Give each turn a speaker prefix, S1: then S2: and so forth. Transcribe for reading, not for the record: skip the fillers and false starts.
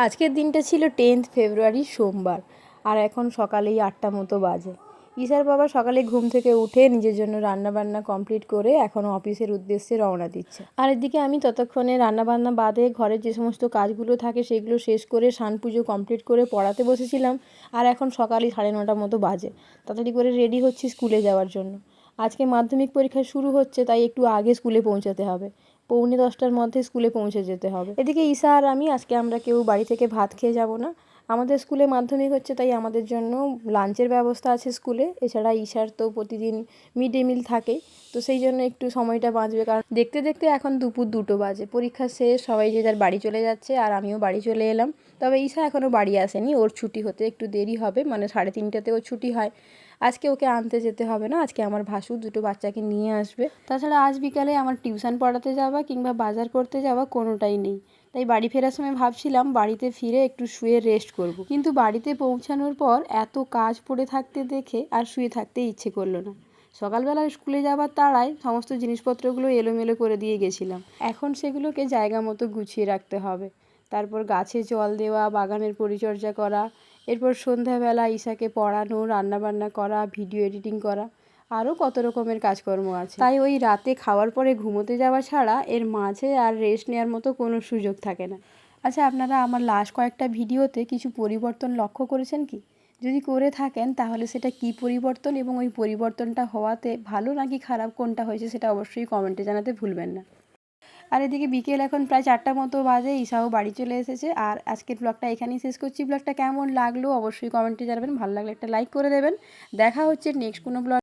S1: আজকের দিনটা ছিল 10th ফেব্রুয়ারি সোমবার, আর এখন সকালেই 8টা মতো বাজে। ঈশার বাবা সকালে ঘুম থেকে উঠে নিজের জন্য রান্নাবান্না কমপ্লিট করে এখন অফিসের উদ্দেশ্যে রওনা দিচ্ছে। আর এদিকে আমি ততক্ষণে রান্নাবান্না বাদে ঘরের যে সমস্ত কাজগুলো থাকে সেগুলো শেষ করে স্নান পুজো কমপ্লিট করে পড়াতে বসেছিলাম। আর এখন সকালে 9:30 মতো বাজে। তাড়াতাড়ি করে রেডি হচ্ছি স্কুলে যাওয়ার জন্য। আজকে মাধ্যমিক পরীক্ষা শুরু হচ্ছে, তাই একটু আগে স্কুলে পৌঁছাতে হবে। 9:45টার মধ্যে স্কুলে পৌঁছে যেতে হবে। এদিকে ঈশা আর আমি আজকে আমরা কেউ বাড়ি থেকে ভাত খেয়ে যাব না। আমাদের স্কুলে মাধ্যমিক হচ্ছে, তাই আমাদের জন্য লাঞ্চের ব্যবস্থা আছে স্কুলে। এছাড়া ঈশার তো প্রতিদিন মিড ডে মিল থাকে, তো সেই জন্য একটু সময়টা বাঁচবে, কারণ দেখতে দেখতে এখন দুপুর 2টো বাজে। পরীক্ষা শেষ, সবাই যে যার বাড়ি চলে যাচ্ছে, আর আমিও বাড়ি চলে এলাম। তবে ঈশা এখনও বাড়ি আসেনি, ওর ছুটি হতে একটু দেরি হবে, মানে 3:30টাতে ওর ছুটি হয়। আজকে ওকে আনতে যেতে হবে না, আজকে আমার ভাসুর দুটো বাচ্চাকে নিয়ে আসবে। তাছাড়া আজ বিকালে আমার টিউশন পড়াতে যাওয়া কিংবা বাজার করতে যাওয়া কোনোটাই নেই। তাই বাড়ি ফেরার সময় ভাবছিলাম বাড়িতে ফিরে একটু শুয়ে রেস্ট করব, কিন্তু বাড়িতে পৌঁছানোর পর এত কাজ পড়ে থাকতে দেখে আর শুয়ে থাকতে ইচ্ছে করলো না। সকালবেলা স্কুলে যাওয়ার তাড়ায় সমস্ত জিনিসপত্রগুলো এলোমেলো করে দিয়ে গেছিলাম, এখন সেগুলোকে জায়গা মতো গুছিয়ে রাখতে হবে। তারপর গাছে জল দেওয়া, বাগানের পরিচর্যা করা, এরপর সন্ধ্যাবেলা ঈশাকে পড়ানো, রান্নাবান্না করা, ভিডিও এডিটিং করা, আরও কত রকমের কাজকর্ম আছে। তাই ওই রাতে খাওয়ার পরে ঘুমোতে যাওয়া ছাড়া এর মাঝে আর রেস্ট নেওয়ার মতো কোনো সুযোগ থাকে না। আচ্ছা, আপনারা আমার লাস্ট কয়েকটা ভিডিওতে কিছু পরিবর্তন লক্ষ্য করেছেন কি? যদি করে থাকেন তাহলে সেটা কি পরিবর্তন, এবং ওই পরিবর্তনটা হওয়াতে ভালো নাকি খারাপ কোনটা হয়েছে সেটা অবশ্যই কমেন্টে জানাতে ভুলবেন না। আর এদিকে বিকেল এখন প্রায় 4টা মতো বাজে, ঈশাও বাড়ি চলে এসেছে। আর আজকের ব্লগটা এখানেই শেষ করছি। ব্লগটা কেমন লাগলো অবশ্যই কমেন্টে জানাবেন, ভালো লাগলে একটা লাইক করে দেবেন। দেখা হচ্ছে নেক্সট কোনো ব্লগ।